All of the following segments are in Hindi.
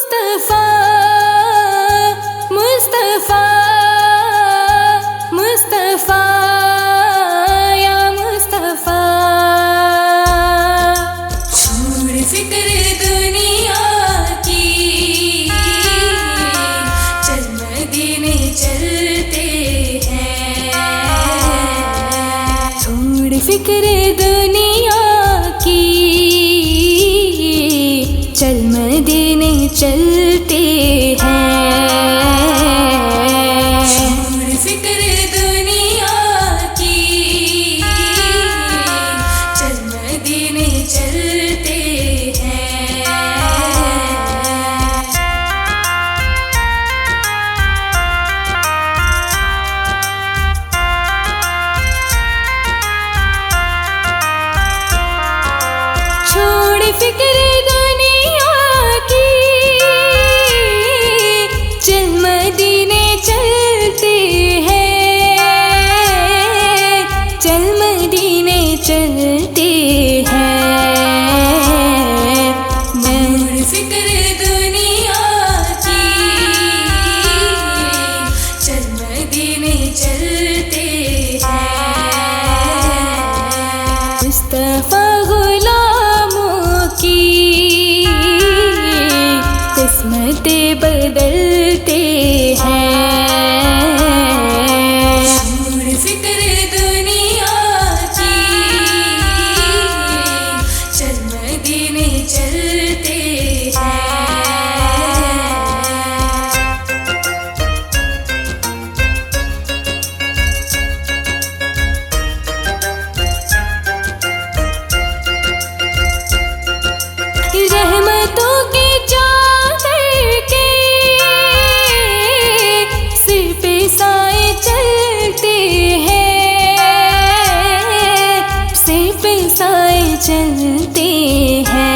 मुस्तफा मुस्तफा मुस्तफा या मुस्तफा। छोड़ फिक्र दुनिया की, चल मदीने चलते हैं। छोड़ फिक्र दुनिया की, चल मदीने चलते हैं। छोड़ फिक्र दुनिया की, चल मदीने चलते हैं। छोड़ फिक्र चलते हैं। छोड़ फिक्र दुनिया की, चल मदीने चलते हैं। मुस्तफा गुलामों की किस्मतें बदलते हैं। छोड़ फिक्र चलते हैं। रहमतों के चादर के सिर पे साए चलते हैं। सिर पे साए चलते हैं।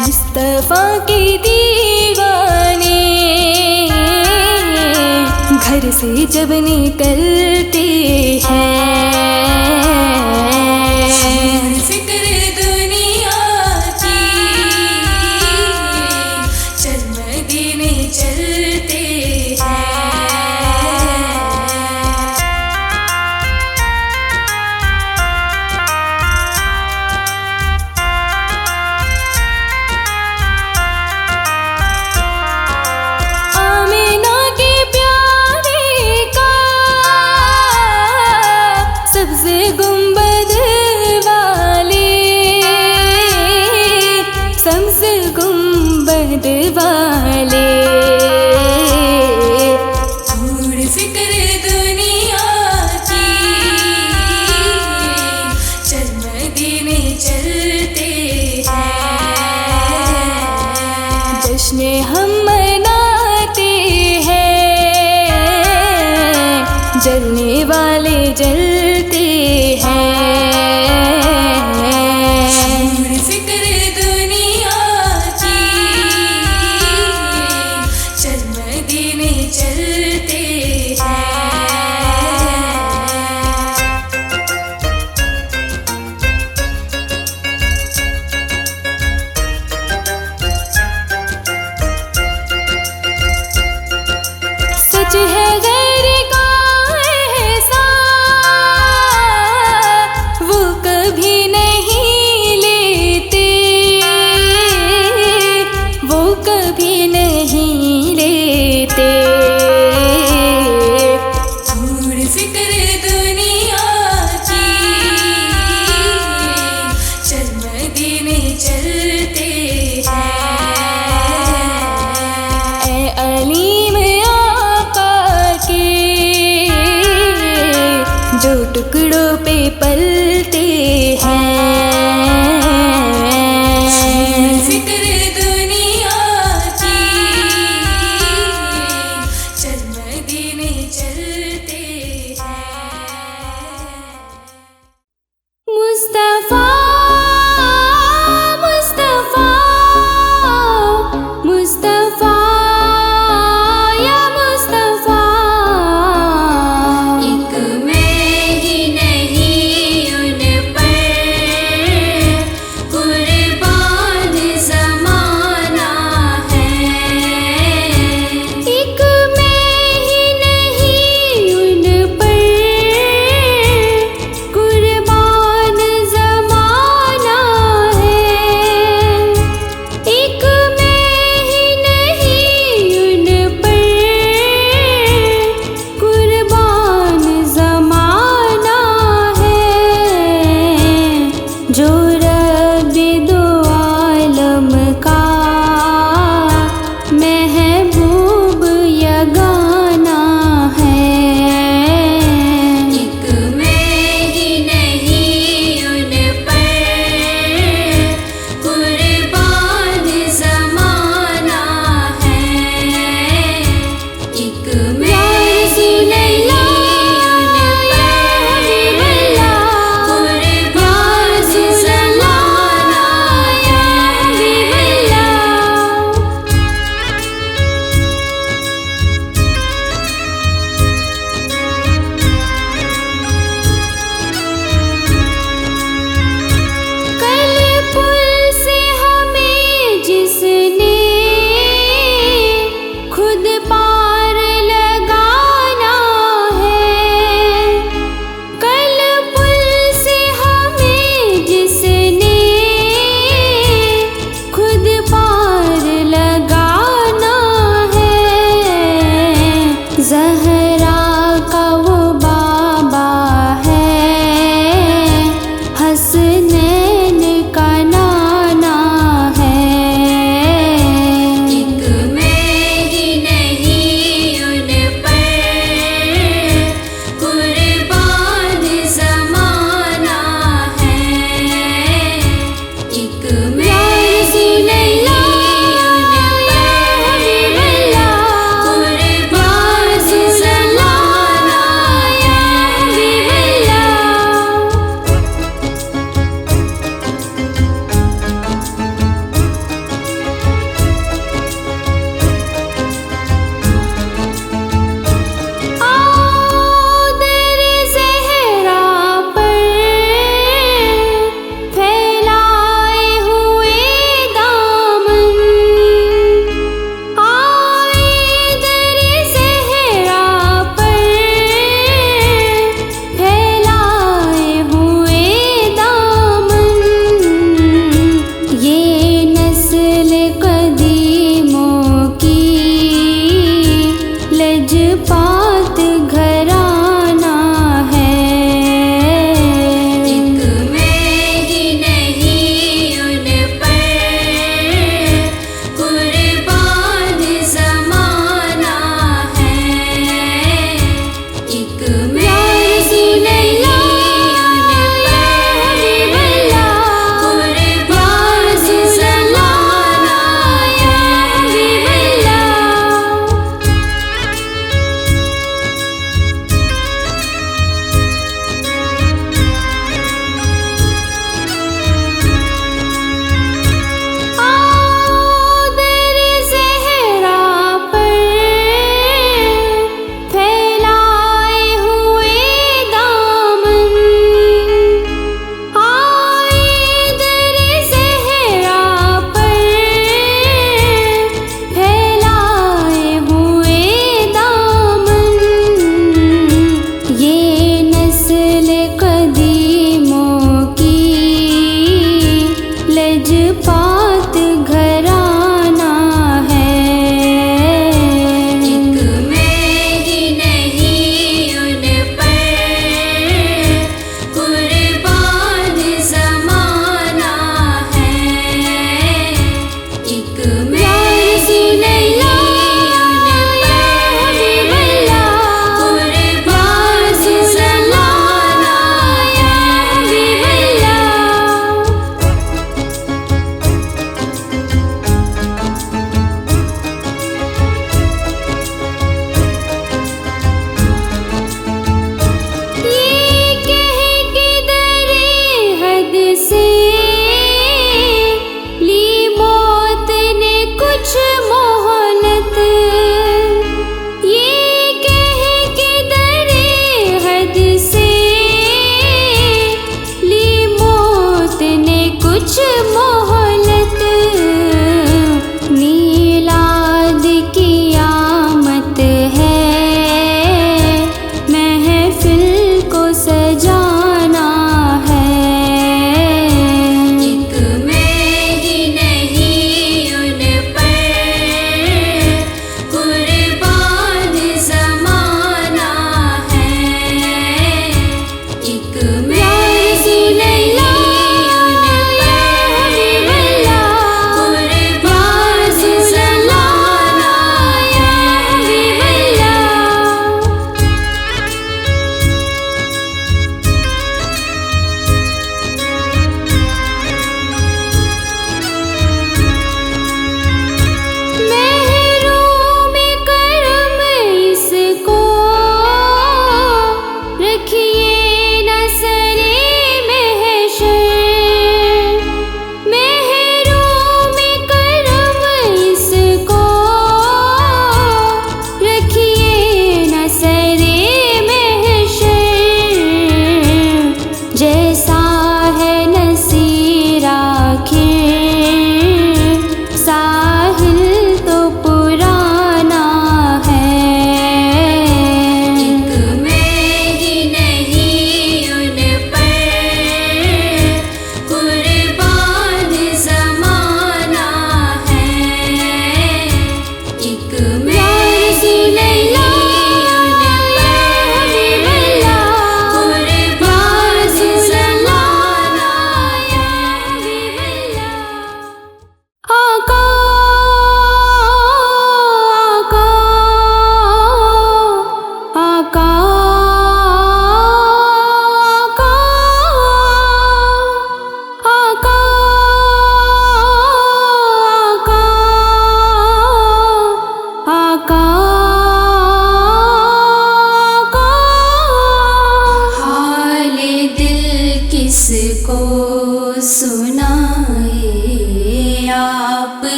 मुस्तफा के दीवाने घर से जब निकलते हैं। फिक्र दुनिया की, चल मदीने चलते हैं। गुंबद वाले छोड़ फिक्र दुनिया की, चल मदीने चलते हैं। जश्न हम मनाते हैं, जलने वाले जलते हैं। चलते हैं। सच है गैर का एहसान, वो कभी नहीं लेते, वो कभी नहीं लेते। चलते हैं। ऐ अलीम आका के जो टुकड़ों पे पलते हैं। फिक्र दुनिया की, चल मदीने चलते हैं। मुस्तफा मुस्तफा मुस्तफा या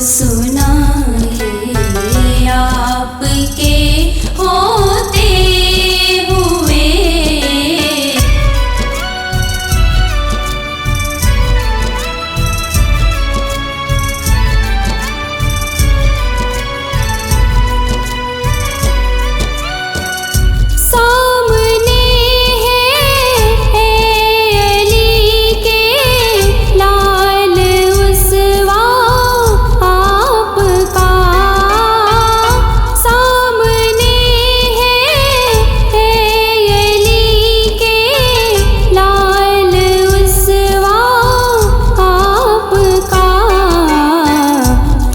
सुनाए आपके होते हुए। सामने है अली के लाल उसवा आपका, सामने है अली के लाल उसवा आपका।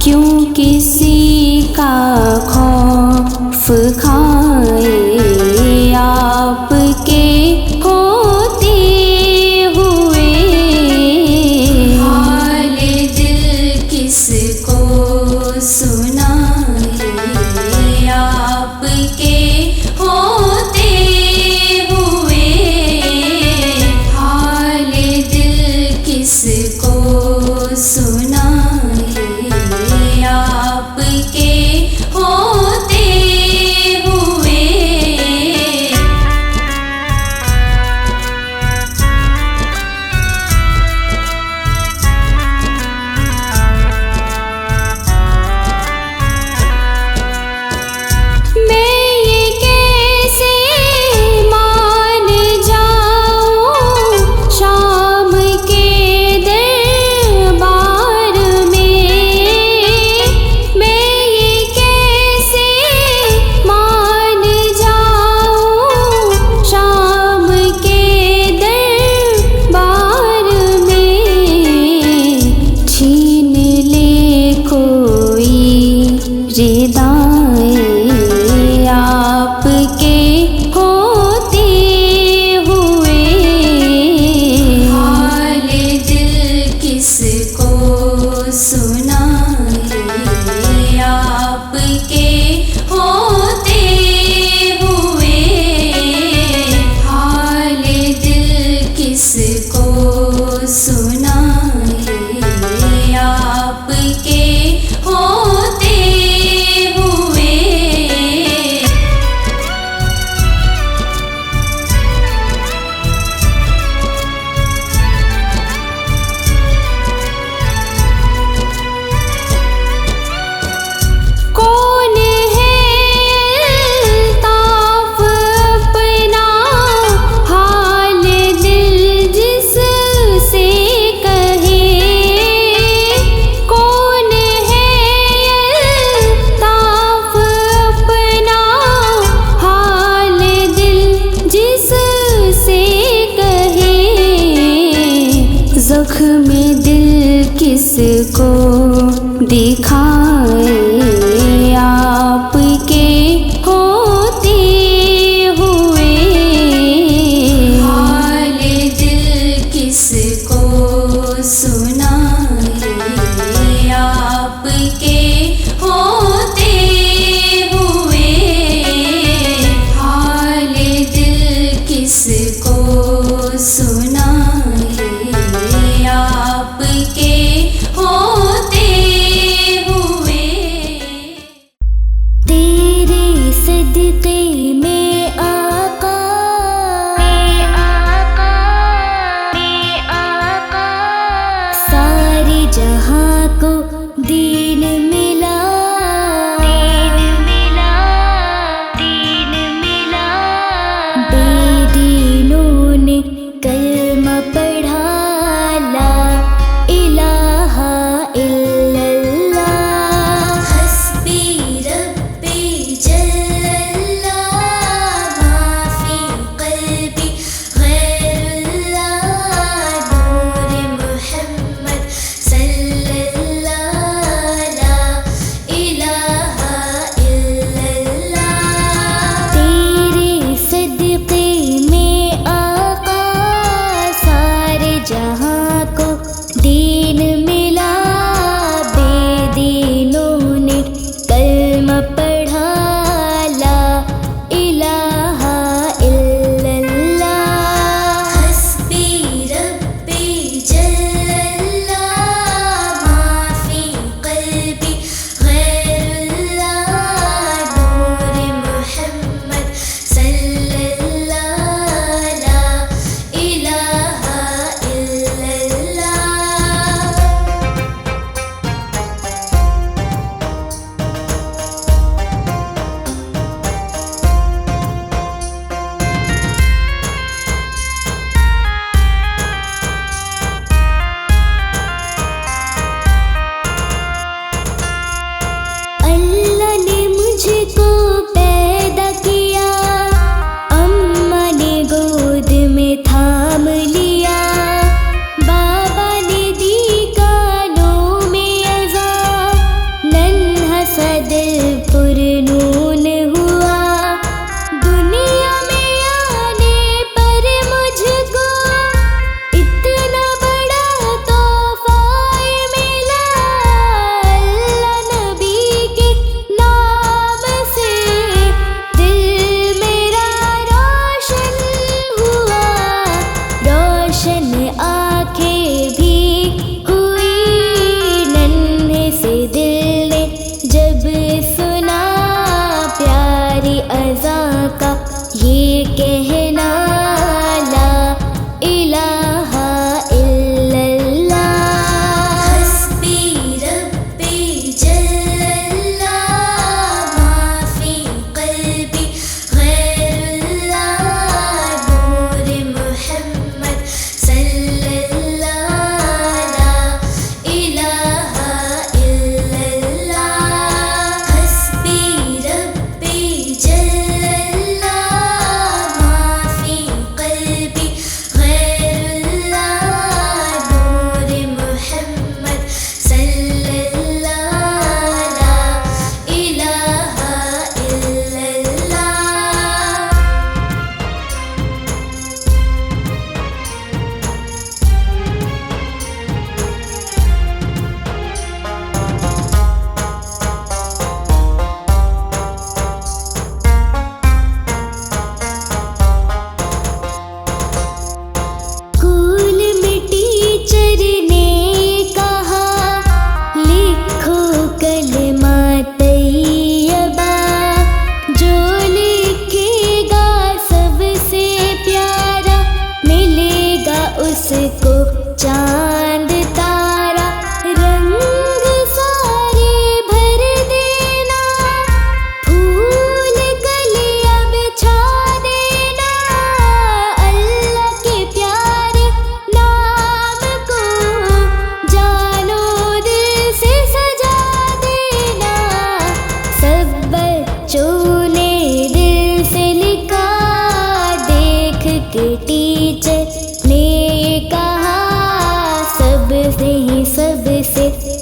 क्यों किसी का खौफ खाए आपके होते हुए। हाल दिल किसको सुनाए आपके होते हुए। हाल दिल किसको सुनाए आपके होते हुए। मैं ये कैसे मान जाऊं शाम के दरबार में। मैं ये कैसे मान जाऊं शाम के दरबार में। छीन ले कोई रिदाएं आपके होते हुए। हाल दिल किसको सुनाए आपके होते हुए। हाल दिल किसको सुनाए आपके होते हुए। कौन है अल्ताफ अपना हाल दिल जिससे कहे। कौन है अल्ताफ अपना हाल दिल जिससे कहे। ज़ख्म दिल किसको दिखाए आपके होते हुए। हाल दिल किसको सुनाए आपके होते हुए। हाल दिल किसको सुनाए आपके होते हुए।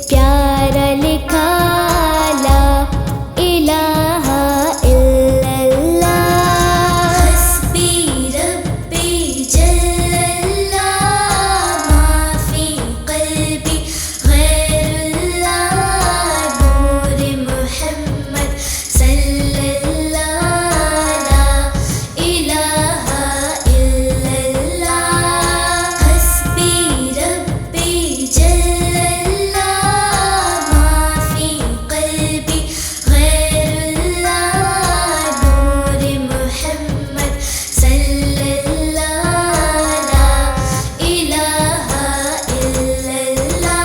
प्यारा लिखा ला इलाहा इल्लल्लाह। हस्बी रब्बी जल्लल्लाह माफी क़ल्बी गैरुल्लाह नूर मुहम्मद सल्लल्लाह ला इलाहा इल्लल्लाह। हस्बी रब्बी जल्लल्लाह माफी क़ल्बी गैरुल्लाह नूर मुहम्मद सल्लल्लाह ला इलाहा इल्लल्लाह।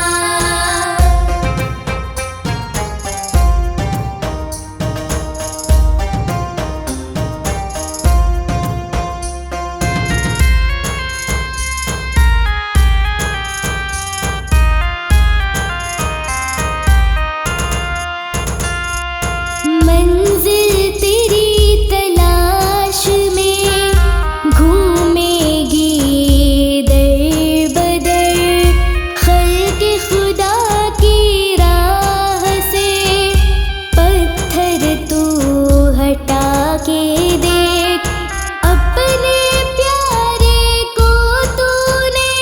मंजिल तेरी तलाश में घूमेगी दर बदर, खल्क़ खुदा की राह से पत्थर तू हटा के देख। अपने प्यारे को तूने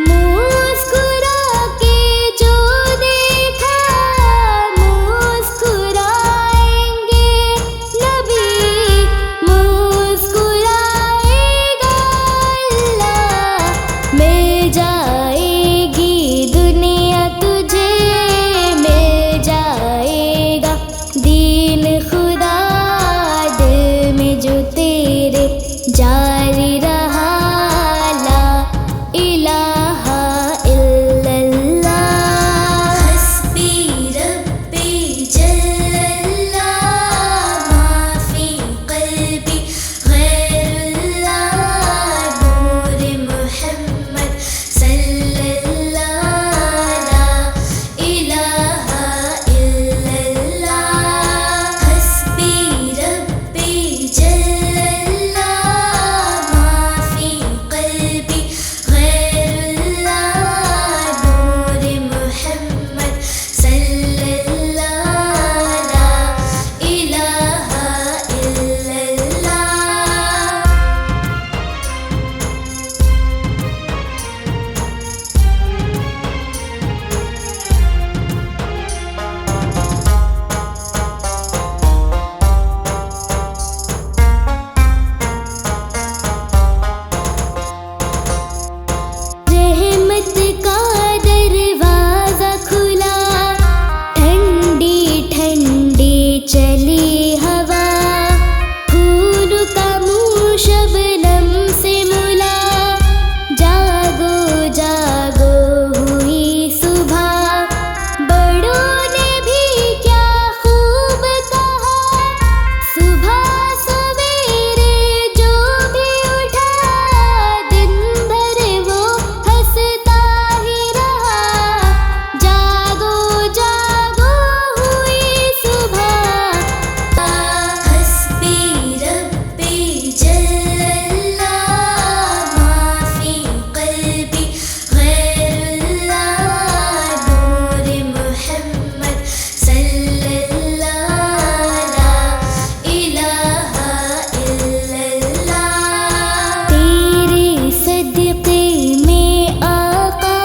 मुस्कुरा के जो देखा, मुस्कुराएंगे नबी, मुस्कुराएगा अल्लाह। मिल जाएगी दुनिया तुझे, मिल जाएगा दीन खुदा, दिल में जो तेरे जारी रहा ला इलाहा इल्लल्लाह। हस्बी रब्बी जल्लल्लाह माफी क़ल्बी गैरुल्लाह नूर मुहम्मद सल्लल्लाह ला इलाहा इल्लल्लाह। हस्बी रब्बी जल्लल्लाह माफी क़ल्बी गैरुल्लाह नूर मुहम्मद सल्लल्लाह ला इलाहा रहमत का दरवाजा खुला, ठंडी ठंडी चली हवा, फूल का मुँह शबनम से मुला, जागो जागो हुई सुबह। बड़ों ने भी क्या खूब कहा, सुबह सवेरे जो भी उठा, दिन भर वो हंसता ही रहा। जागो जागो हुई सुबह। हस्बी रब्बी जल्लल्लाह माफी क़ल्बी गैरुल्लाह नूर मुहम्मद सल्लल्लाह ला इलाहा इल्लल्लाह। तेरे सदक़े में आका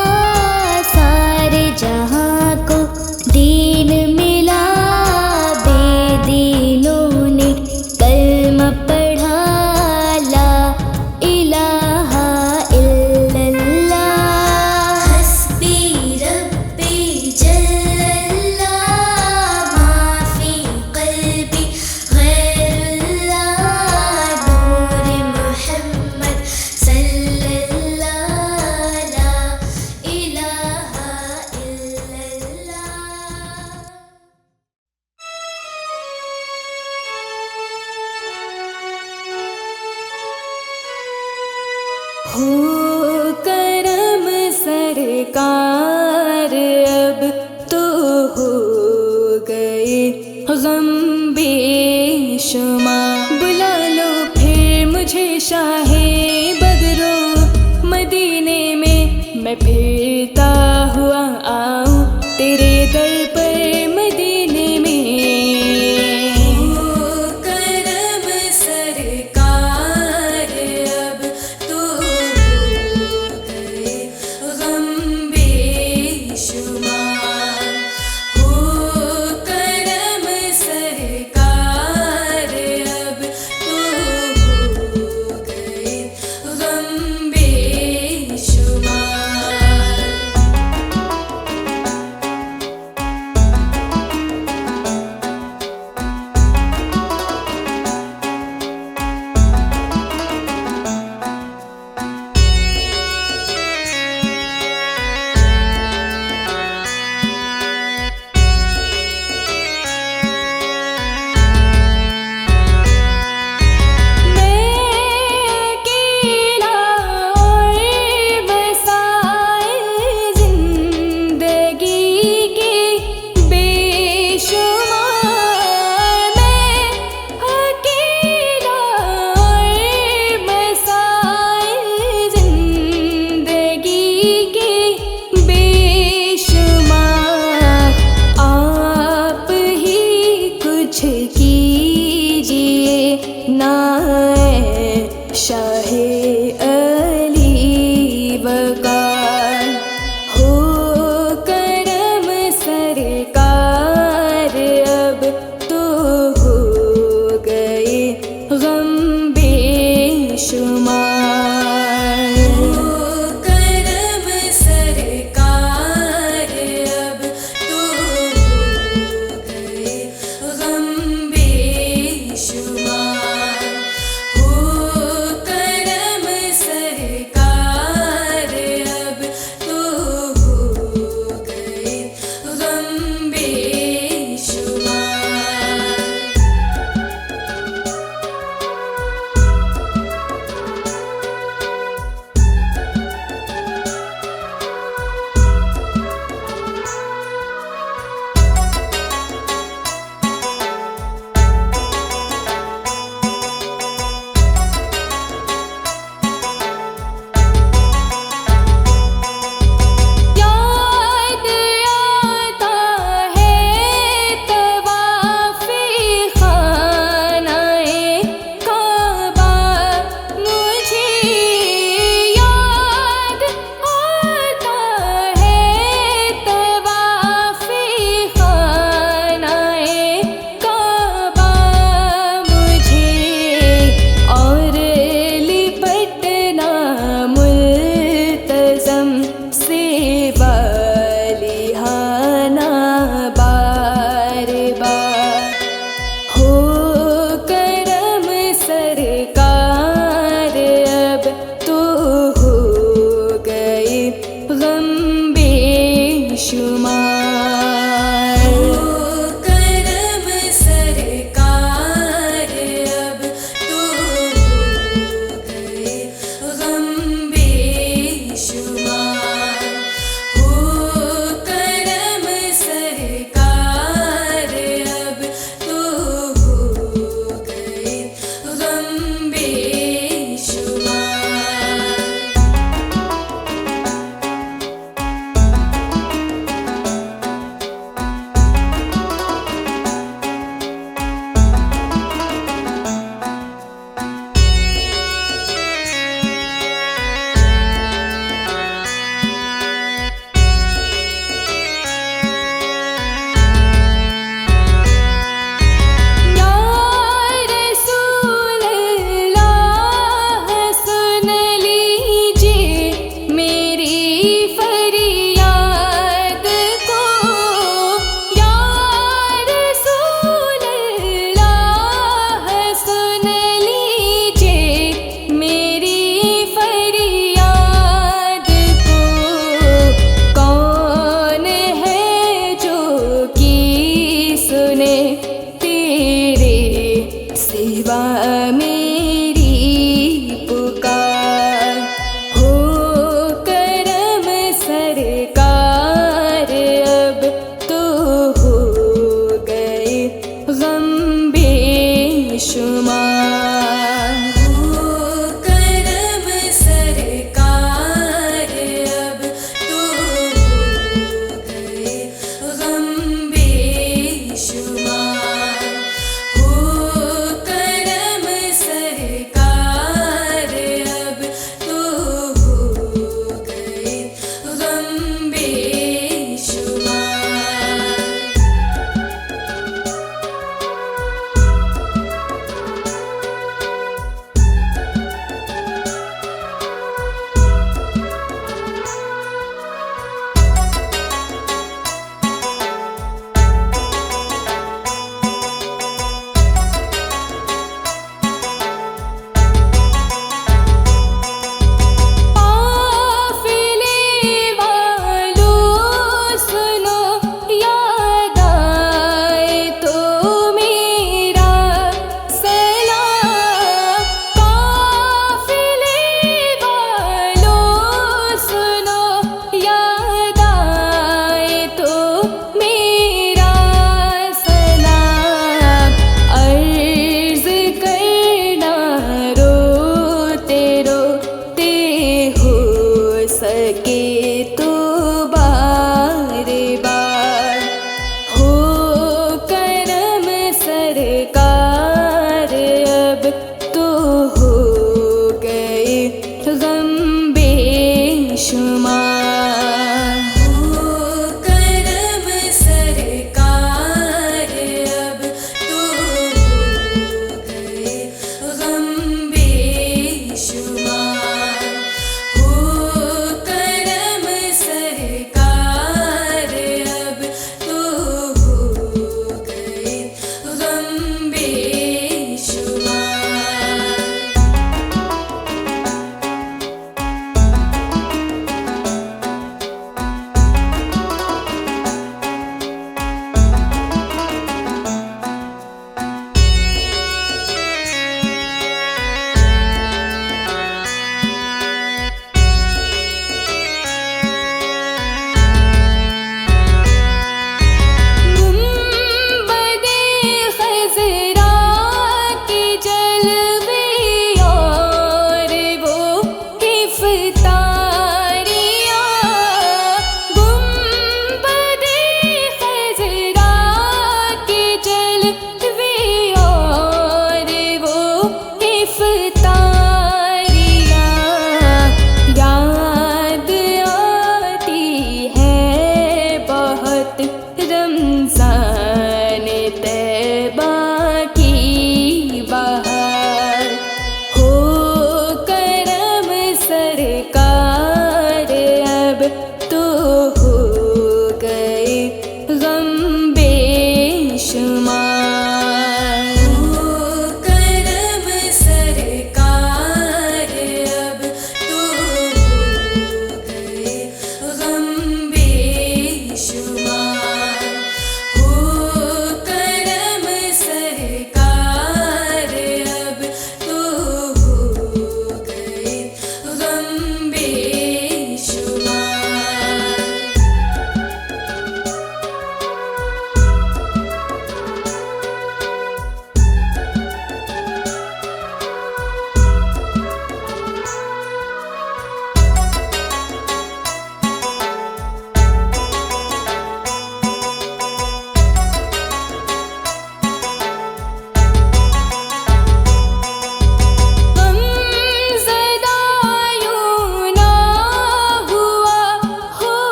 सारे जहां को दीन मिला, बेदीनों ने कलमा पढ़ा ला इलाहा इल्लल्लाह। हस्बी रब्बी जल्लल्लाह माफी क़ल्बी गैरुल्लाह नूर मुहम्मद सल्लल्लाह ला इलाहा इल्लल्लाह। हो करम सरकार अब तो हो गए गम बेशुमार। बुला लो फिर मुझे शाहे बगरो, मदीने में मैं फिरता हुआ आऊं तेरे दर पर मदीने में। हो करम सरकार अब तो हो गए गम बेशुमार। हो करम सरकार अब तो हो गए गम बेशुमार।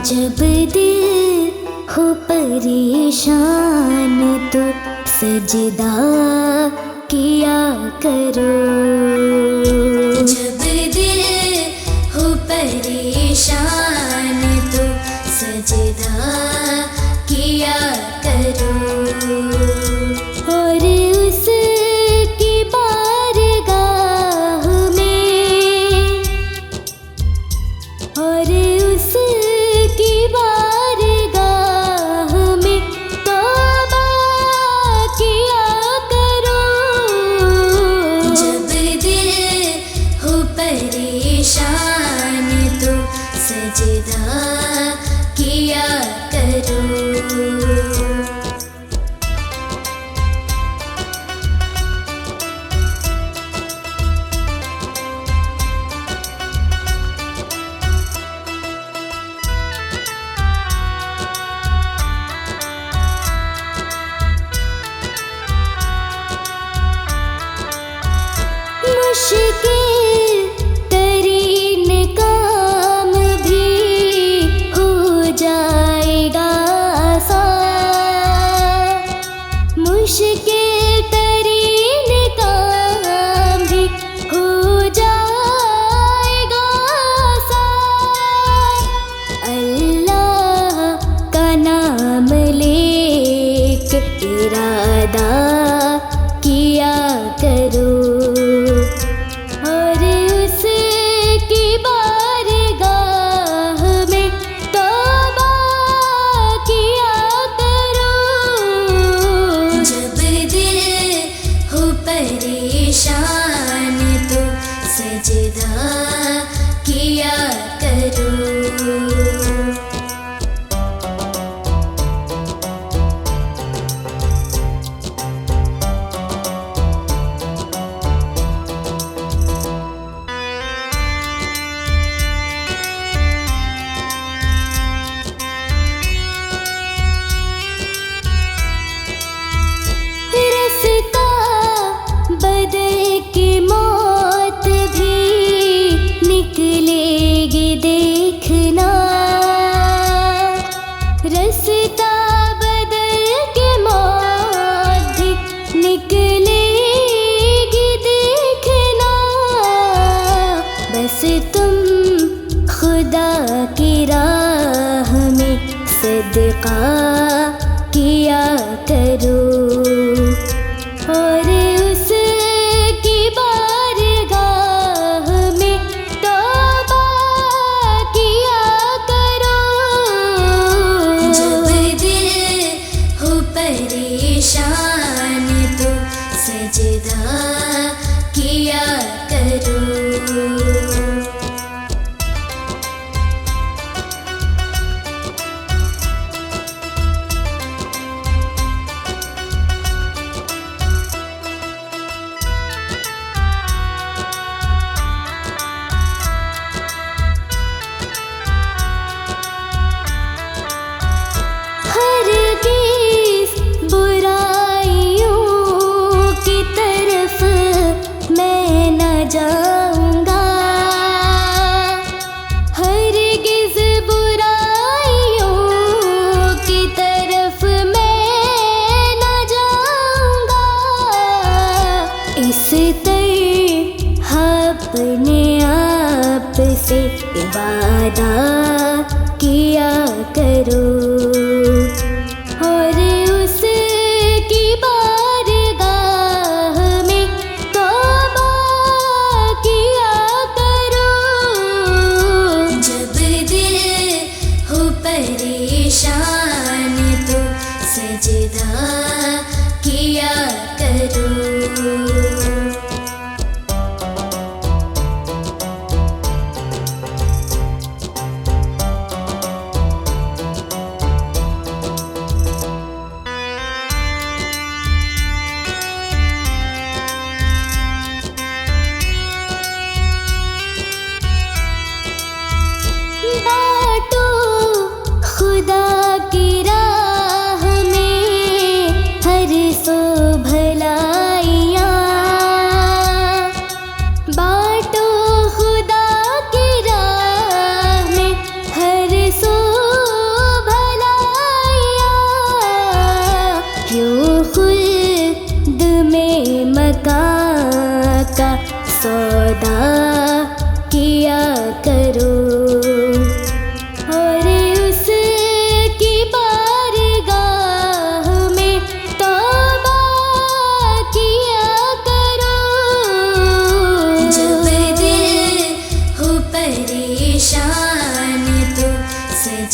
जब दिल हो परेशान तो सजदा किया करो। जब दिल हो परेशान तो सजदा किया करो। और उसकी बारगाह में, और उसकी बारगाह में तौबा किया करो। जब दिल हो परेशान तो सजदा किया करो। मुश्किल तरीन काम भी हो जाएगा आसान। मुश्किल तरीन काम भी हो जाएगा आसान। अल्लाह का नाम लेके इरादा किया करो। और उसकी बारगाह में तौबा किया करो। जब दिल हो परेशान तो सजदा किया करो। बदल के मौत भी निकलेगी देखना। रास्ता बदल के मौत भी निकलेगी देखना। बस तुम खुदा की राह में सदका किया करो। और उसकी बारगाह में तौबा किया करो। जब दिल हो परेशान तो सजदा किया करो। हरगिज़ बुराइयों की तरफ मैं न जाऊंगा। हरगिज़ बुराइयों की तरफ मैं न जाऊंगा। इस तरह अपने आप से वादा किया करो। और उसकी बारगाह में तौबा किया करो। जब दिल हो परेशान तो सजदा किया करो। बाटो खुदा के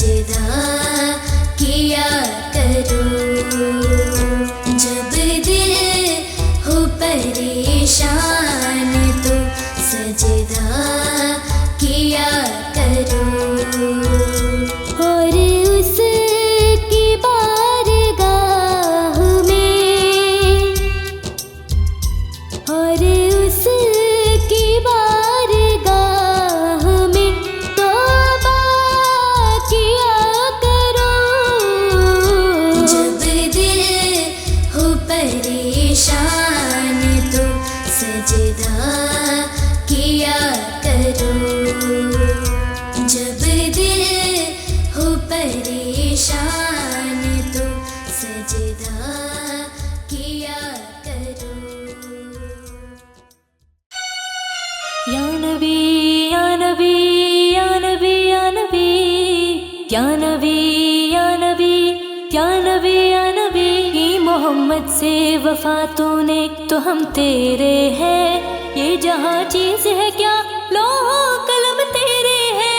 सजदा किया करो। जब दिल हो परेशान तो सजदा किया करो। और उसकी बारगाह में, और उसकी बारगाह में तौबा किया करो। जब दिल हो परेशान तो सजदा किया करो। जब दिल हो परेशान तो सजदा किया करो। या नबी या नबी या नबी या नबी या नबी या नबी या नबी या नबी। मोहम्मद से वफा तूने तो हम तेरे हैं, ये जहाँ चीज है क्या लोहो कलम तेरे हैं।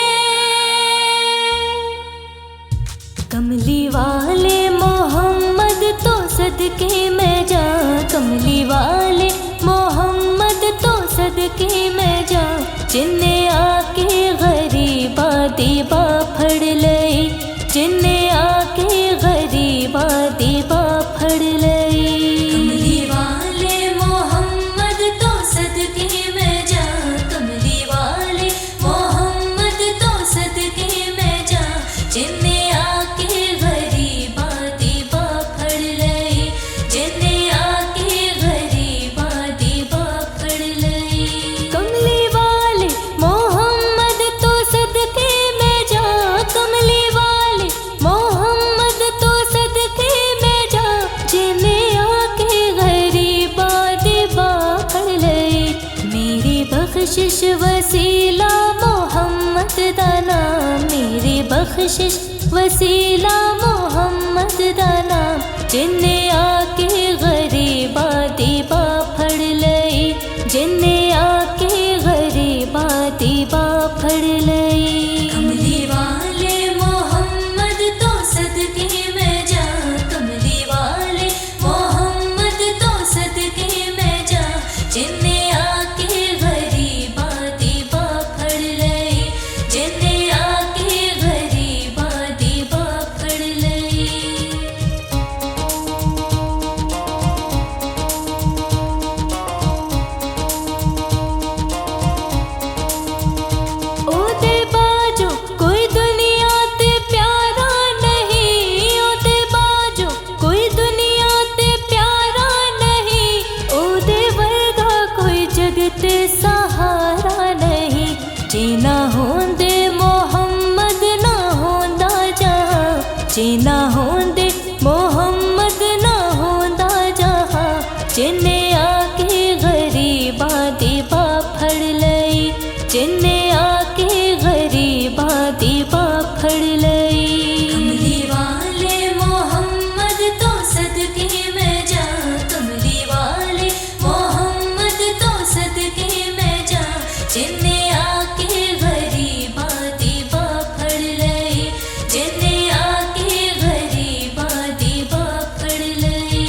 कमली वाले मोहम्मद तो सदके में जा, कमली वाले मोहम्मद तो सदके में जा। जिन्ने आके गरीबा दीबा फड़ लई, जिन्ने आके गरीबा दीबा फड़ लई। कमली वाले मोहम्मद तो सदके में जा, कमली वाले मोहम्मद तो सदके में जा। जिन्ने आके गरीबा दीबा फड़ लई, जिन्ने आके गरीबा दीबा फड़ लई। कमली वाले मोहम्मद तो सदके में जा, कमली वाले मोहम्मद तो सदके में जा। जिन्ने आके गरीबा दीबा फड़ लई। मेरी बख्शिश वसीला मोहम्मद दा नाम, मेरी बख्शिश वसीला मोहम्मद दा नाम। जिन्ने आके गरीबा दीबा फड़ लई, जिन्ने आके गरीबा दीबा फड़ लई। कमली वाले मोहम्मद तो सदके में जा, कमली वाले मोहम्मद तो सदके में जा। जिन्ने आके गरीबा दीबा फड़ लई, जिन्ने आके गरीबा दीबा फड़ लई। ओदे बाजो कोई दुनिया ते प्यारा नहीं, ओदे बाजो कोई दुनिया ते प्यारा नहीं। ओदे वर्गा कोई जगते सहारा नहीं। जीना होंदे मोहम्मद ना होंदा जहाँ, जीना होंदे मोहम्मद ना होंदा जहाँ। जिन्ने आके गरीबा दीबा फड़ लई, जिन्ने आके गरीबा दीबा फड़ लई। कमली वाले मोहम्मद तो सदके में जा, कमली वाले मोहम्मद तो सदके में जा। जिन्ने आके गरीबा दीबा फड़ लई, जिन्ने आके गरीबा दीबा फड़ लई।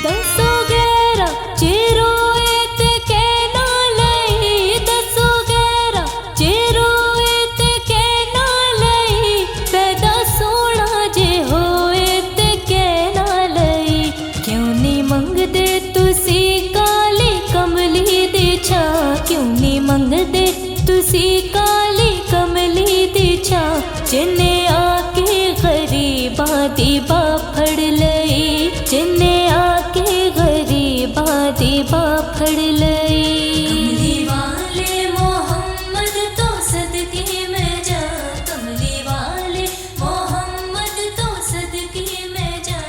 दसो गैरा चिरो इत कहना लई, दसो गैरा चिरो इत कहना लई। पैदा सोना जे हो इत कहना लई। क्यों नहीं मंगदे तुसी काली कमली दी छां, क्यों नहीं मंगदे तुसी काली कमली दी छां। जिन्ने आके गरीबा दीबा फड़ लई, जिन्ने आके गरीबा दीबा फड़ लई। कमली वाले मोहम्मद तो सदके में जा, कमली वाले मोहम्मद तो सदके में जा।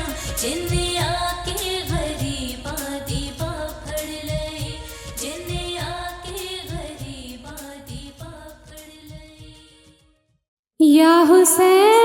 जिन्ने आके गरीबा दीबा फड़ लई, जिन्ने आके गरीबा दीबा फड़ लई। या हुसैन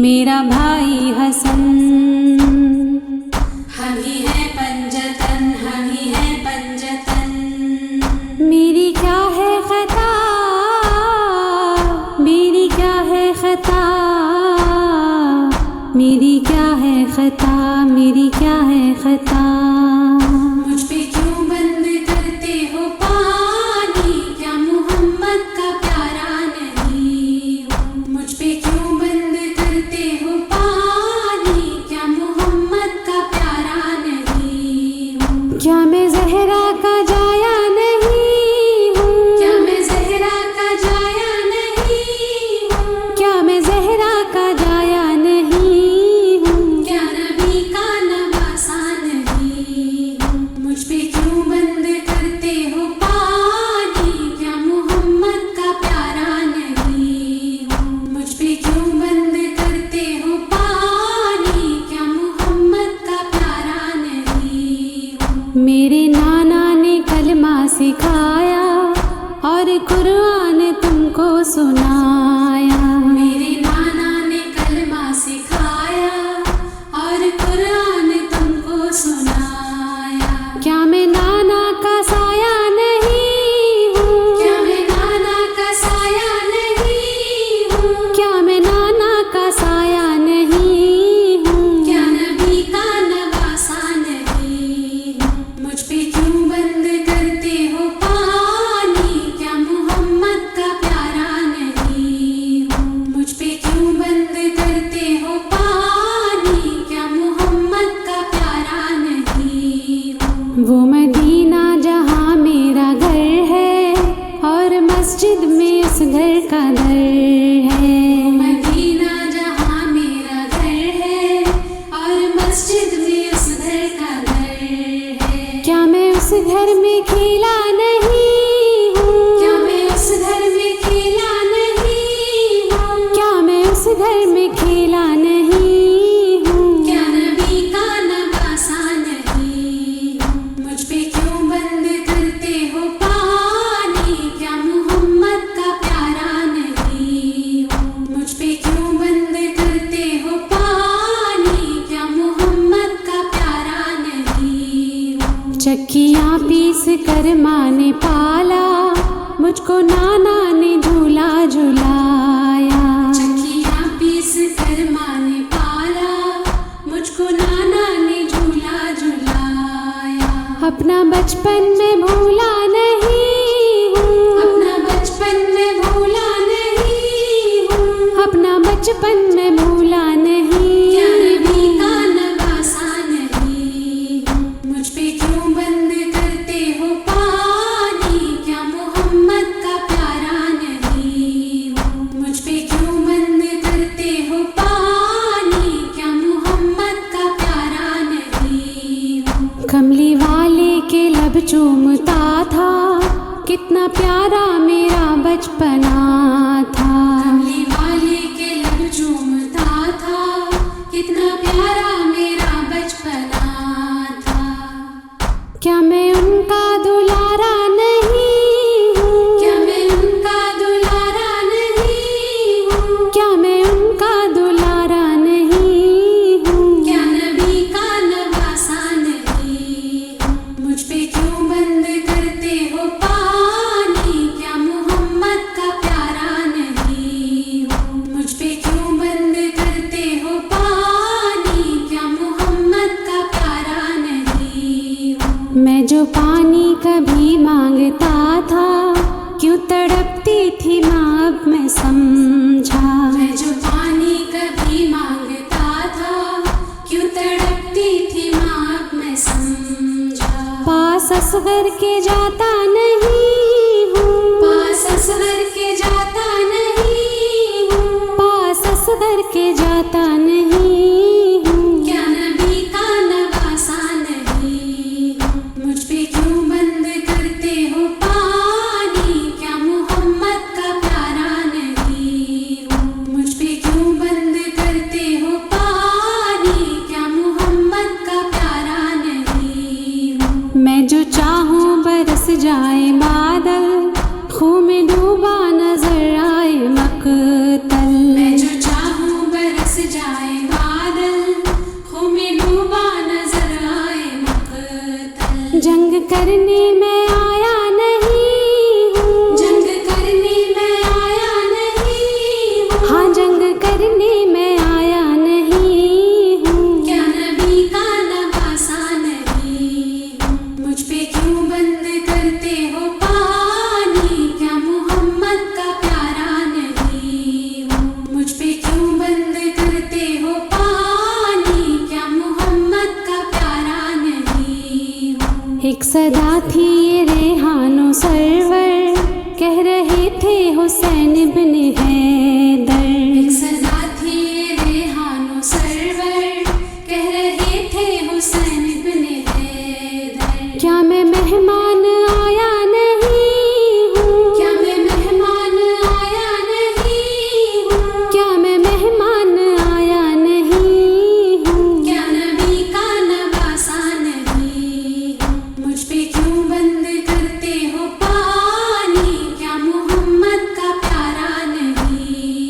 मेरा भाई हसन। हम ही है पंजतन, हम ही है पंजतन। मेरी क्या है खता, मेरी क्या है खता, मेरी क्या है खता, मेरी क्या है खता। मुझ पे क्यों बंद करते हो पानी, क्या मोहम्मद का प्यारा नहीं हूँ। मुझ पे क्यों बंद करते हो पानी, क्या मोहम्मद का प्यारा नहीं हूँ। क्या मैं ज़हरा का जाया नहीं हूँ, क्या मैं ज़हरा का जाया नहीं हूँ। क्या मैं ज़हरा का जाया नहीं हूँ। क्या नबी का नवासा नहीं हूँ। मुझ पे क्यों बंद करते हो पानी, क्या मोहम्मद का प्यारा नहीं हूँ। मुझ पे क्यों बंद करते हो पानी, क्या मोहम्मद का प्यारा नहीं हूँ। मेरे नाना ने कलमा सिखाया और कुरान तुमको सुनाया। मेरे नाना ने कलमा सिखाया और कुरान तुमको सुनाया। क्या मैं नाना का साया नहीं हूँ, क्या मैं नाना का साया नहीं हूँ। क्या मैं नाना का साया नहीं हूँ। क्या नबी का नवासा नहीं हूँ। मुझ पे क्यों बंद करते हो पानी, क्या मोहम्मद का प्यारा नहीं हूँ। मुझ पे क्यों बंद करते हो पानी, क्या मोहम्मद का प्यारा नहीं हूँ। वो मदीना जहाँ मेरा घर है और मस्जिद में उस घर का दर है। मदीना जहाँ मेरा घर है और मस्जिद में उस घर का घर है। क्या मैं उस घर में खेला नहीं हूँ, क्या मैं उस घर में खेला नहीं हूँ। क्या मैं उस घर में खेला नहीं हूँ। क्या नबी का नवासा नहीं हूँ। मुझ पे क्यों बंद करते हो पानी, क्या मोहम्मद का प्यारा नहीं हूँ। मुझ पे क्यों बंद करते हो पानी, क्या मोहम्मद का प्यारा नहीं हूँ। चक्कियाँ पीस कर माँ ने पाला, मुझको नाना ने झूला झुलाया। चक्कियाँ पीस कर माँ ने पाला, मुझको नाना ने झूला झुलाया। अपना बचपन में भूला नहीं हूँ, अपना बचपन में भूला नहीं हूँ। अपना बचपन में भूला नहीं। क्या नबी का नवासा नहीं हूँ। मुझ पे क्यों बंद करते हो पानी, क्या मोहम्मद का प्यारा नहीं हूँ। मुझ पे क्यों बंद करते हो पानी, क्या मोहम्मद का प्यारा नहीं हूँ। कमली वाले के लब चूमता था, कितना प्यारा मेरा बचपना था। कमली वाले के लब चूमता था, कितना प्यारा मेरा बचपना था। क्या मैं उनका दुलारा नहीं हूँ, क्या मैं उनका दुलारा नहीं हूँ। क्या मैं उनका दुलारा नहीं हूँ। क्या नबी का नवासा नहीं हूँ। मुझ पे क्यों बंद करते हो पानी, क्या मोहम्मद का प्यारा नहीं हूँ। मुझ पे क्यों बंद करते हो पानी, क्या मोहम्मद का प्यारा नहीं हूँ। मैं जो पानी कभी मांगता था, क्यों तड़पती थी माँ अब मैं समझा। मैं जो पानी कभी मांगता था, क्यों तड़पती थी माँ अब मैं समझा। पास असगर के जाता नहीं हूँ, पास असगर के जाता नहीं हूँ। पास असगर के जाता नहीं हूँ। क्या नबी का नवासा नहीं हूँ। मुझ पे क्यों बंद करते हो पानी, क्या मोहम्मद का प्यारा नहीं हूँ। मुझ पे क्यों बंद करते हो पानी, क्या मोहम्मद का प्यारा नहीं हूँ। मैं जो चाहूँ बरस जाए बारिश, करने मैं आया नहीं हूँ, जंग करने मैं आया नहीं हूँ, हाँ जंग करने मैं आया नहीं हूँ। क्या नबी का नवासा नहीं हूँ, मुझ पे क्यों बंद करते हो पानी, क्या मोहम्मद का प्यारा नहीं हूँ, मुझ पे क्यों बंद करते हो पानी, क्या मोहम्मद का प्यारा नहीं हूँ। एक सदा थी ये रेहानो सरवर, कह रहे थे हुसैन इब्न हैदर। एक सदा थी ये रेहानो सरवर, कह रहे थे हुसैन इब्न हैदर। क्या मैं मेहमान आया नहीं हूँ, क्या मैं मेहमान आया नहीं हूँ, क्या मैं मेहमान आया नहीं हूँ। क्या नबी का नवासा नहीं हूँ, मुझ पे क्यों बंद करते हो पानी, क्या मोहम्मद का प्यारा नहीं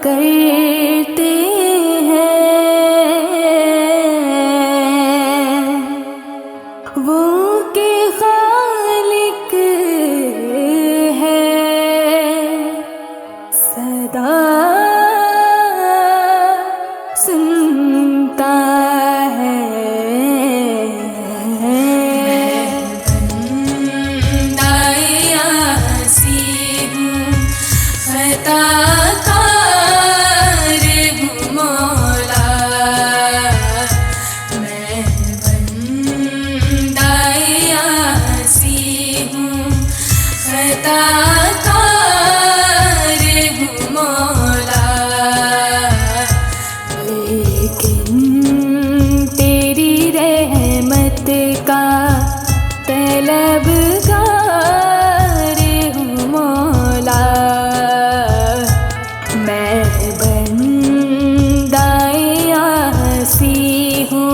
करते हैं वो के खालिक है सदा सुनता है का तलबगार हूँ मौला मैं बंदाए आसी हूँ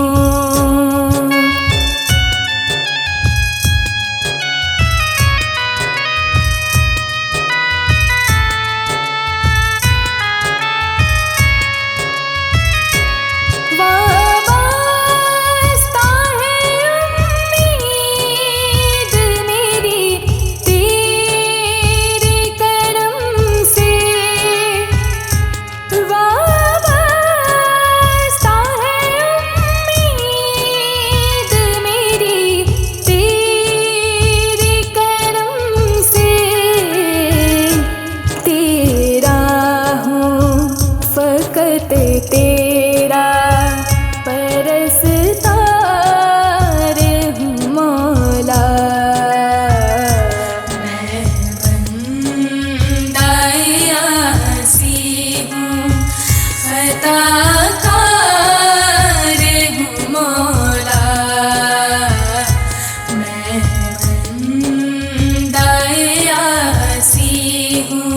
तेरा परस्तार हूँ मौला मैं बंदाए आसी हूँ खताकार हूँ मौला मैं बंदाए आसी हूँ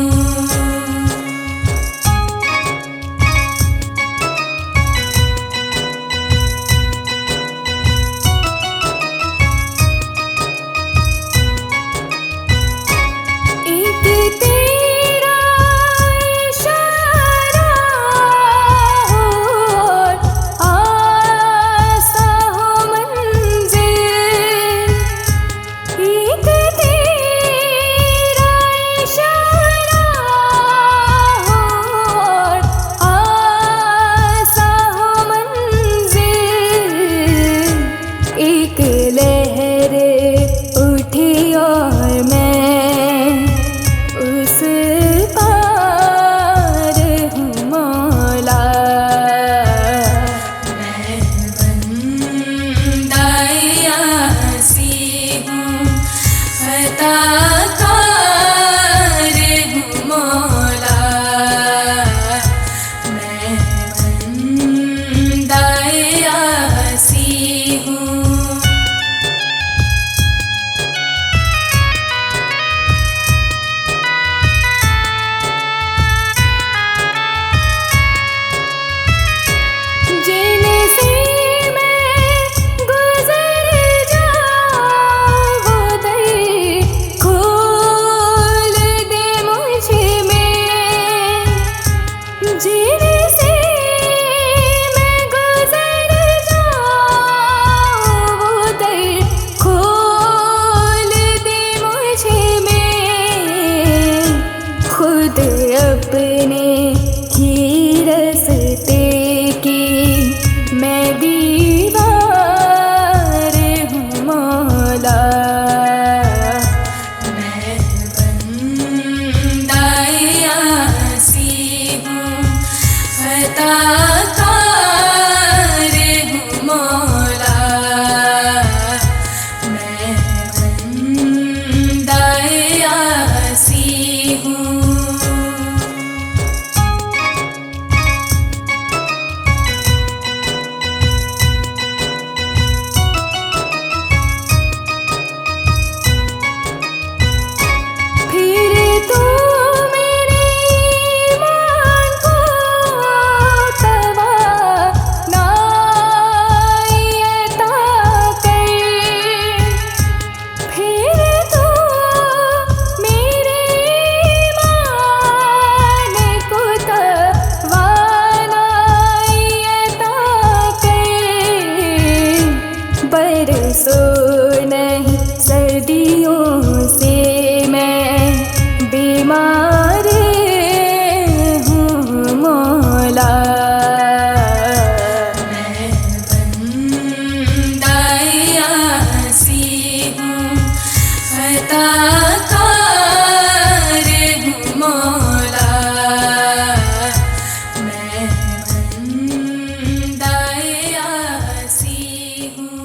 अपने ही रस्ते की मैं दीवार हूँ मौला मैं बंदाए आसी हूँ खताकार हूँ मौला मैं बंदाए आसी हूँ तो मेरे ईमान को गुनहगारे हूँ मौला। मैं बंदाए आसी हूँ, खताकार हूँ मौला। मैं बंदाए आसी हूँ।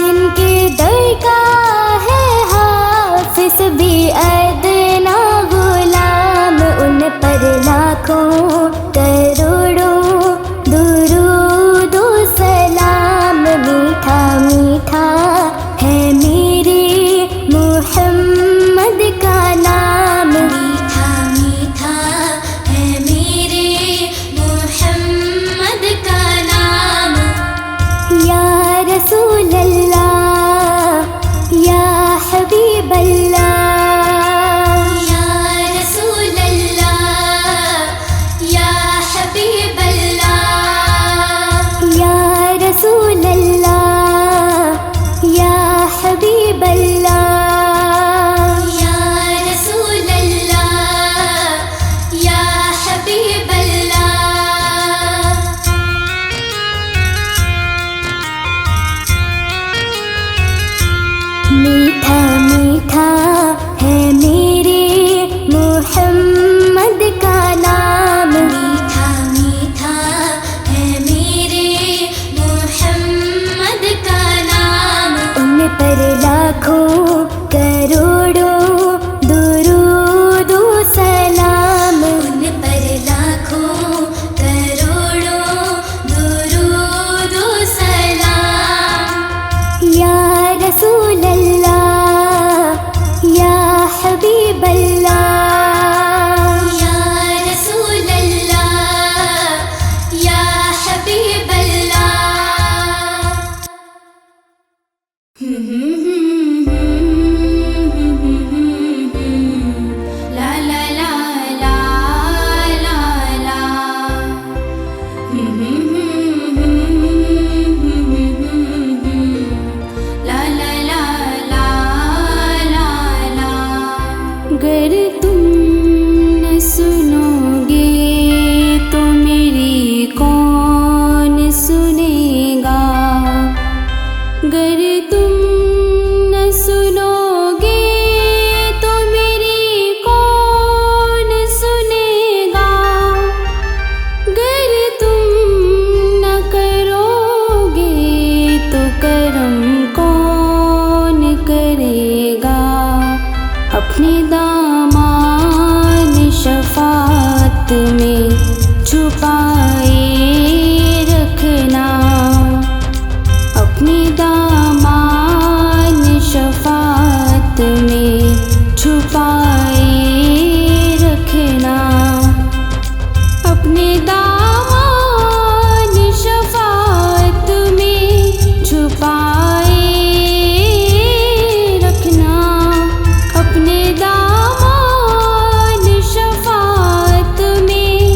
जिनके दर का है हाफिज भी अदना गुलाम, उन पर लाखों करोड़ों दुरूद सलाम। मीठा मीठा है मेरे मोहम्मद का नाम, मीठा मीठा है मेरे मोहम्मद का नाम। या रसूल अल्लाह या हबीब अल्लाह, या रसूल अल्लाह या हबीब अल्लाह, या रसूल अल्लाह या हबीब अल्लाह, या रसूल अल्लाह या हबीब अल्लाह। मीठा मीठा है मेरे मोहम्मद का नाम, मीठा मीठा है मेरे मोहम्मद का नाम। उन पर लाखों करोड़ों दुरूद सलाम, उन पर लाखों करोड़ों दुरूद सलाम। या रसूल अल्लाह या हबीब अल्लाह, या रसूल अल्लाह या हबीब अल्लाह। ला ला ला ला ला ला। ला ला ला ला ला ला। गर तुम न सुनोगे तो मेरी कौन सुनेगा, गर तुम न सुनोगे तो मेरी कौन सुनेगा, गर तुम न करोगे तो करम कौन करेगा। अपने दामान शफात में छुपाए रखना, अपने दामान शफात में छुपाए रखना, अपने दामान शफात में छुपाए रखना, अपने दामान शफात में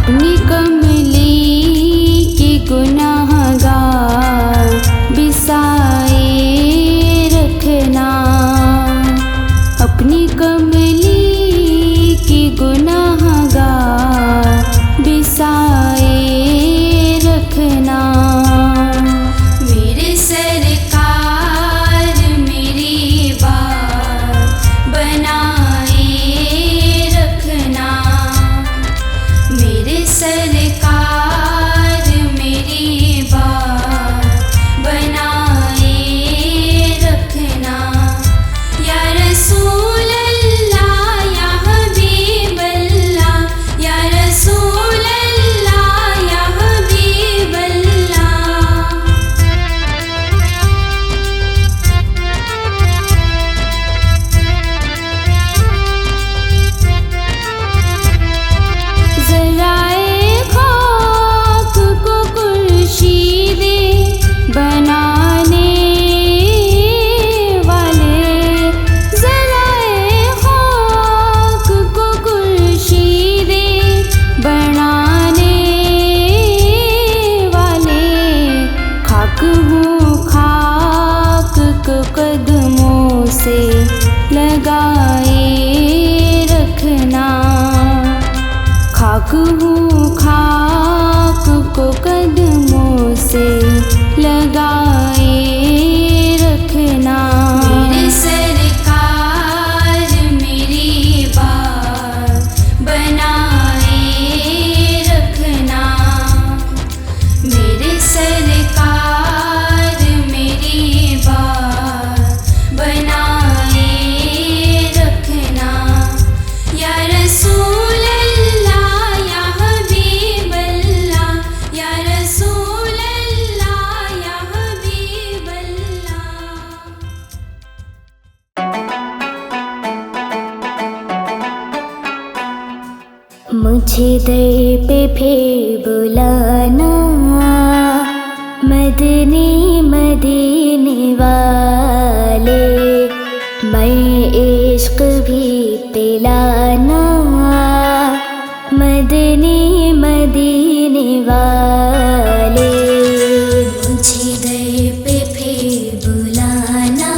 अपनी कमली की गुनाहगार बिसाए रखना, अपनी कमली की गुनाहगार बिसाए रखना। मेरे सरकार मेरी बात बनाए रखना, मेरे सरकार मेरी बात बनाए रखना। या रसूल अल्लाह या हबीब अल्लाह, या रसूल अल्लाह या हबीब अल्लाह। ज़राए खाक को खुर्शीदे बनाने वाले, ज़राए खाक को खुर्शीदे बनाने वाले। खाक हूँ खाक को कदमों से लगाए रखना, खाक हूँ खाक को कदमों से लगाए रखना। मेरे सरकार मेरी बात बनाए रखना, मेरे सरकार मेरी बात बनाए रखना। या रसूल अल्लाह या हबीब अल्लाह, या रसूल अल्लाह या हबीब अल्लाह। मुझे दर पे फिर बुलाना, मदनी मदीने वाले। मैं इश्क भी पिलाना, मदनी मदीने वाले। मुझे दर पे फिर बुलाना,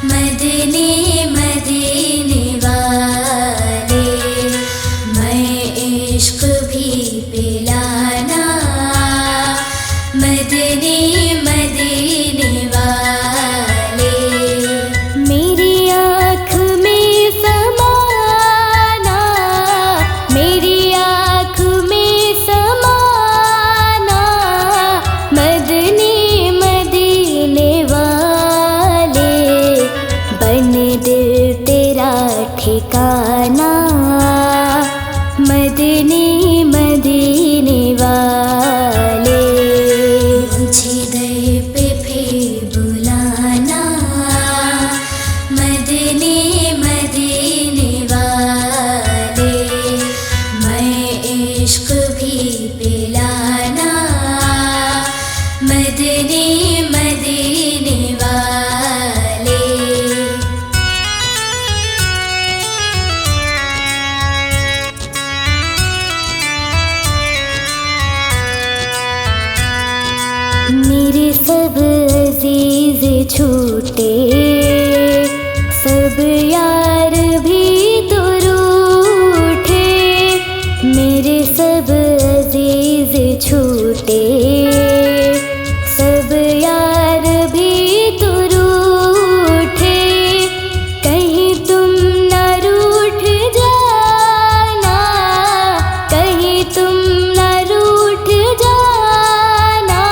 मदनी मदीने वाले। मैं इश्क भी पिलाना, मदनी मदीने वाले। मेरी आँख में समाना, मेरी आँख में समाना, मदनी मदीने वाले। बन दिल तेरा ठिकाना, मदनी मदीने वाले। मुझे दर पे फिर बुलाना, मदनी मदीने वाले। मैं इश्क भी पिलाना, मदनी मदीने वाले। मेरे सब अजीज छूटे, सब यार भी तो रूठे। मेरे सब अजीज छूटे, सब यार भी तो रूठे। कहीं तुम न रूठ जाना, कहीं तुम न रूठ जाना,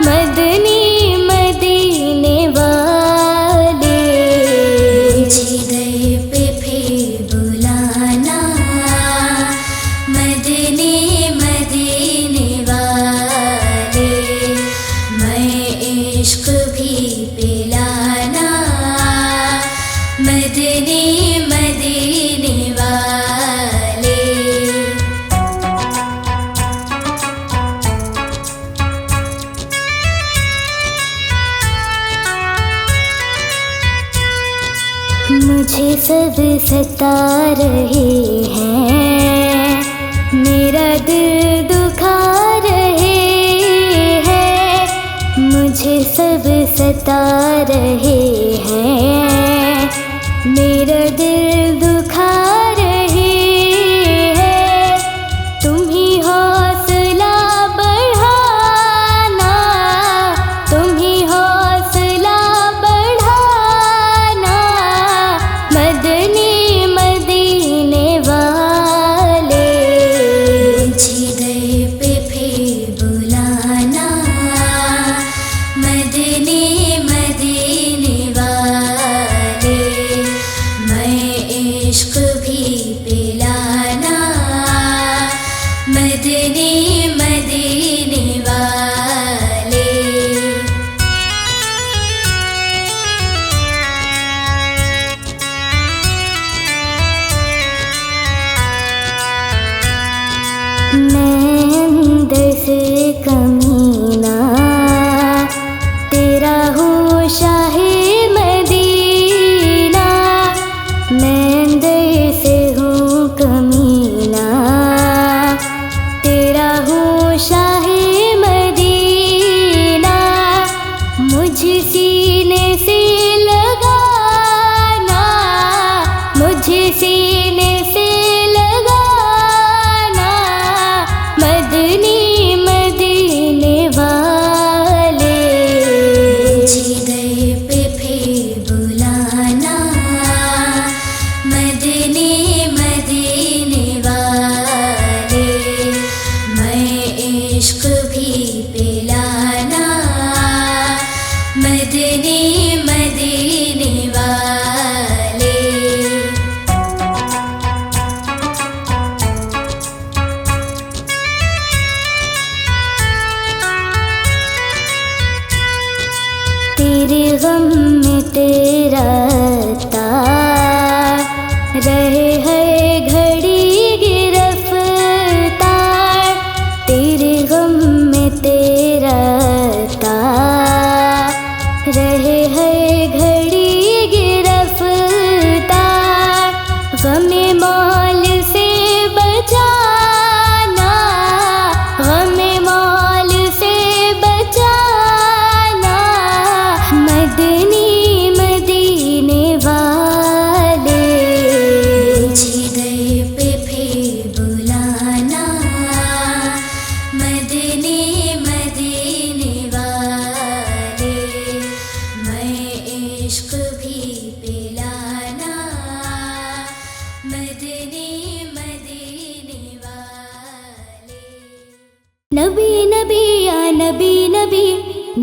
मदनी मदीने वाले। मुझे दर पे फिर बुलाना, मदनी मदीने वाले। मैं इश्क भी पिलाना, मदनी मदीने वाले। मुझे सब सता रहे हैं, सता रहे हैं, मेरा दिल दुखा रहे हैं। तुम ही हौसला बढ़ाना, तुम ही हौसला बढ़ाना, मदनी मदीने वाले। जिगर पे फिर बुलाना, मदनी मदीने वाले। मैं इश्क भी पिलाना, मदनी मदीने वाले। मैं अंदर से कमीना, तेरा हूँ शाहे मदीना। मैं अंदर से हूँ कमीना, तेरा हूँ शाहे मदीना। मुझे सीने से लगाना, मुझे सीने से लगाना, मदनी मदीने वाले। जिगर पे फिर बुलाना, मदनी मदीने वाले। मैं इश्क भी पिलाना, मदनी मदीने वाले। तेरे गम में तेरा तार रहे है घड़ी गिरफ्तार। तेरे गम में तेरा तार रहे है घड़ी गिरफ्तार। गमे मौल से बचाना, गमे मौल से बचाना, मदनी मदीने वाले। जिगर पे फिर बुलाना, मदनी मदीने वाले। मैं इश्क भी पिलाना, मदनी मदीने वाले। नबी नबी या नबी नबी,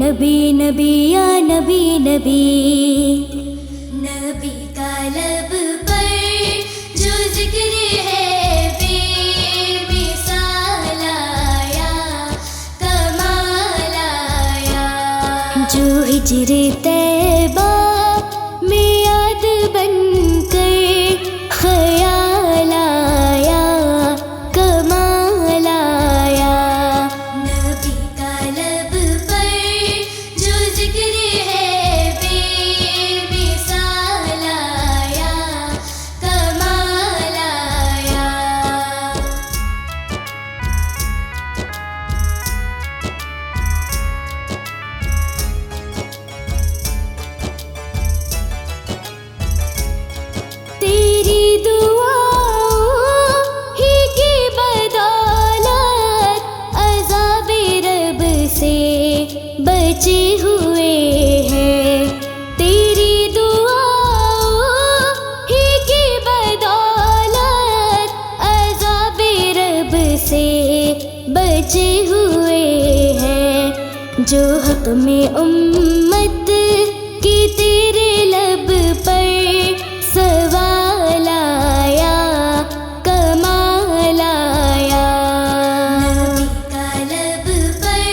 नबी नबी या नबी नबी। नबी का लब पर जो जिक्र है बेमिसाल आया, कमाल आया। जो हिजरे तैबा में याद बनकर ख्याल आया, कमाल आया। नबी का लब पर जो जिक्र है बेमिसाल आया, कमाल आया। तेरी दुआओं ही की बदौलत अज़ाबे रब से बचे हुए हैं। तेरी दुआओं ही की बदौलत अज़ाबे रब से बचे हुए हैं। जो हक में उम्मत की तेरे लब पर सवाल आया, कमाल आया। नबी का लब पर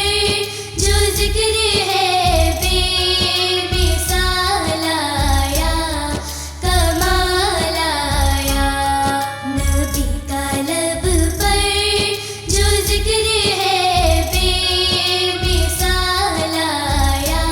जो जिक्र है बेमिसाल आया, कमाल आया। नबी का लब पर जो जिक्र है बेमिसाल आया,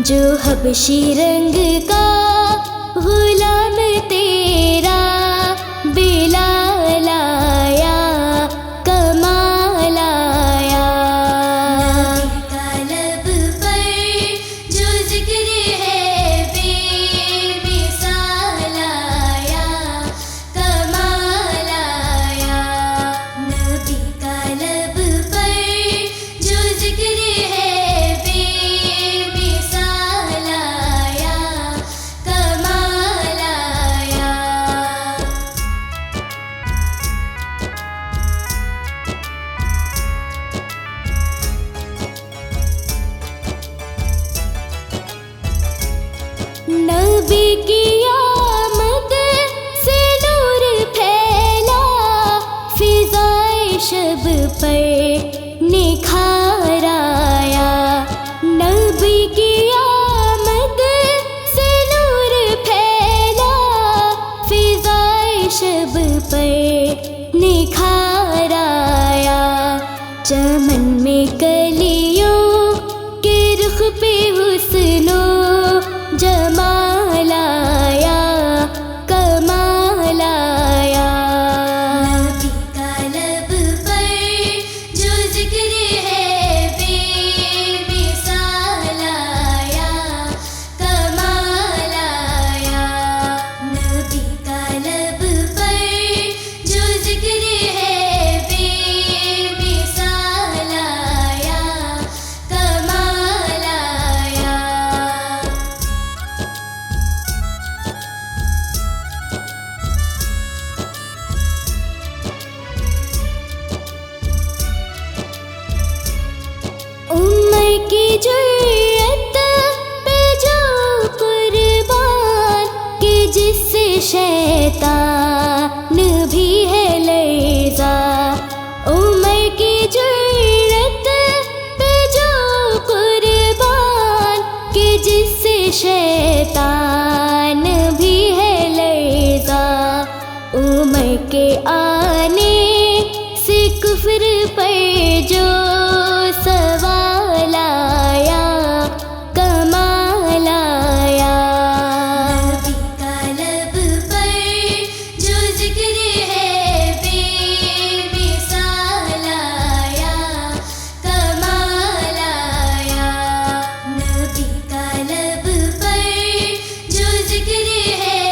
जो हबशी रंग का गुलाम तेरा बिलाल आया कमाल आया। नबी का लब पर जो जिक्र है बेमिसाल आया कमाल आया। नबी का लब पर जो जिक्र है बेमिसाल आया कमाल आया। नबी की आमद से नूर फैला फिजाए शब पर निखार आया। नबी की आमद से नूर फैला फिजाए शब पर निखार आया। चमन में कलियों के रुख पे हुस्नो जमाल आया कमाल आया। नबी का लब पर जो जिक्र है बेमिसाल आया कमाल आया। नबी का लब पर जो जिक्र है बेमिसाल आया कमाल आया। उम्र की जुर्रत पे जो कुर्बान कि जिससे शैतान भी है लैज़ा। उम्र की जुर्रत पे जो कुर्बान कि जिससे शैतान भी है लैज़ा। उम्र के आने से कुफ्र पर जो सवाल आया कमाल आया। नबी का लब पर जो जिक्र है बेमिसाल आया कमाल आया। नबी का लब पर जो जिक्र है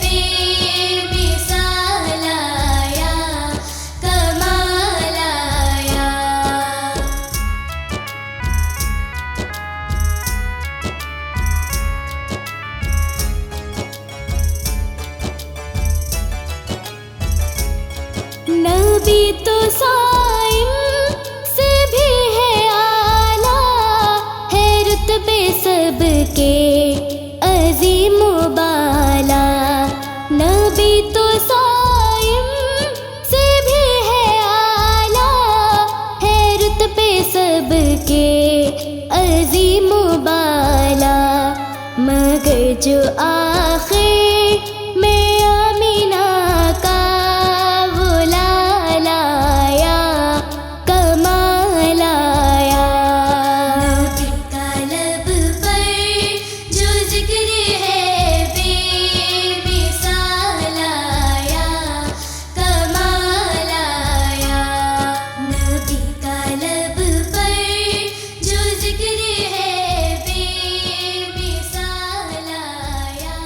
बेमिसाल आया कमाल आया। नबी तो साइम से भी है आला है रुतबे सबके अजीम बाला। नबी तो साइम से भी है आला है रुतबे सबके अजीम बाला। मगर जो आखिर में आमीना का वो लाल आया कमाल आया। नबी का लब पर जो जिक्र है बेमिसाल आया कमाल आया। नबी का लब पर जो जिक्र है बेमिसाल आया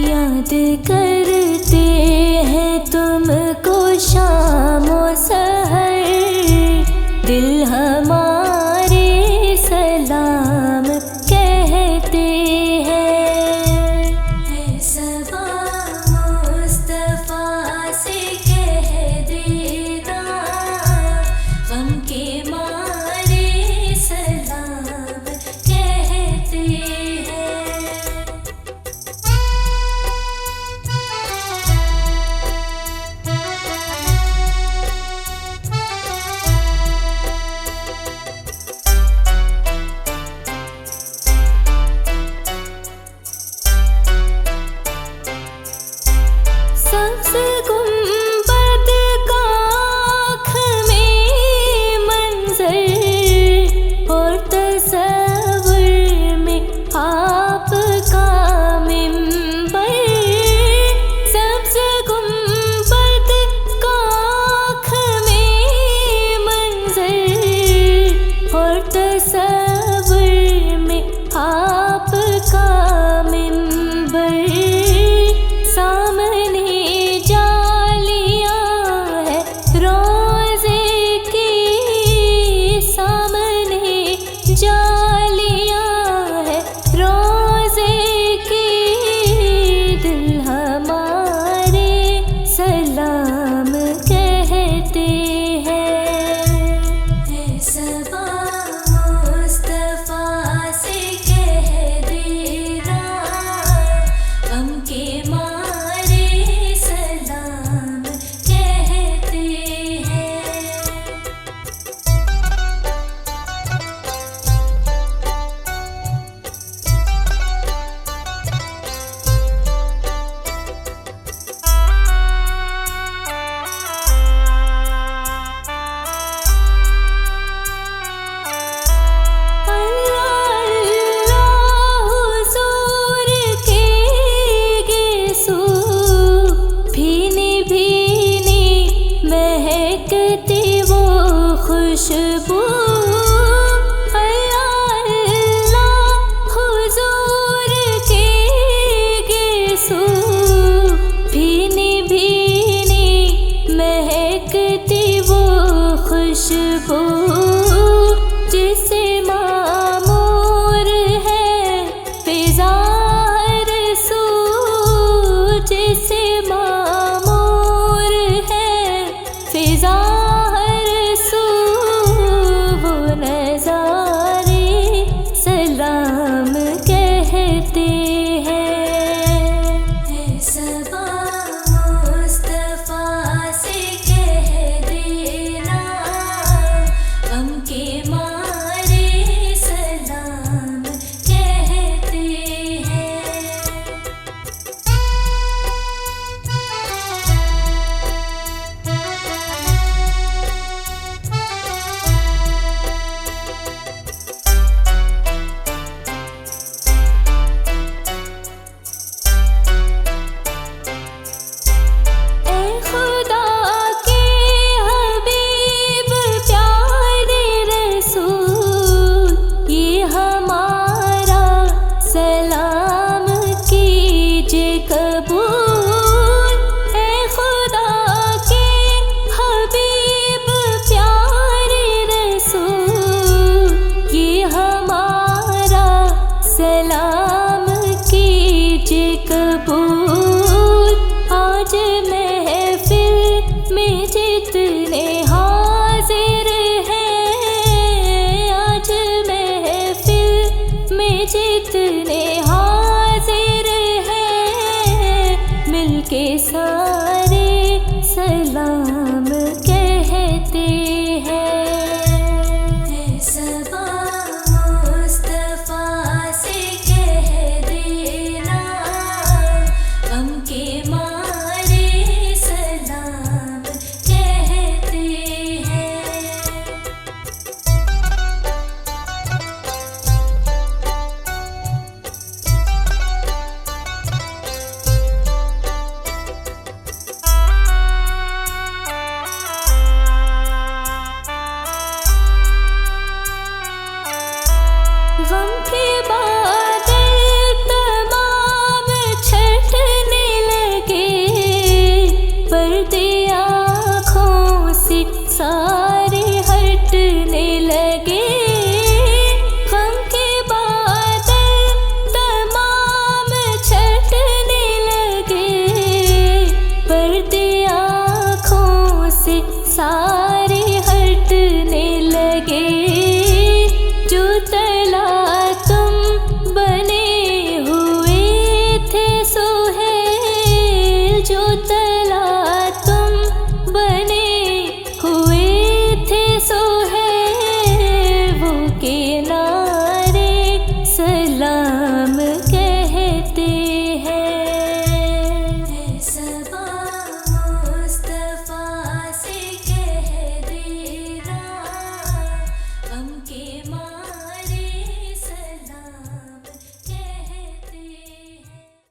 याद करते हैं तुमको शामो सहर, दिल हमारे सलाम कहते हैं। सबा मुस्तफा से कह देगा, गम के मारे सलाम कहते हैं। सब्ज़ गुंबद का आँख में मंज़र, और तसव्वुर में आपका मिंबर। सब्ज़ गुंबद का आँख में मंज़र, और तसव्वुर में आपका मिंबर। सामने जालियां है रोज़े की, सामने जालियां है रोज़े की, दिल हमारे सलाम कहते हैं। सबा मुस्तफा से कह देगा, गम के मारे सलाम कहते हैं। अल्लाह अल्लाह हुज़ूर के गिसू, भीनी भीनी महकती वो खुशबू। अल्लाह अल्लाह हुज़ूर के गिसू, भीनी भीनी महकती वो खुशबू। जिसे मामूर है फिज़ा रसू, जिसे मामूर है फिज़ा रसू, वो नज़ारे सलाम कहते हैं। सबा मुस्तफा से कह देना, गम के मारे सलाम कहते हैं। ए खुदा के हबीब प्यारे रसूल, ये हमारा सलाम कीजिए कबूल। ए खुदा के हबीब प्यारे रसूल, ये हमारा सलाम कीजिए कबूल।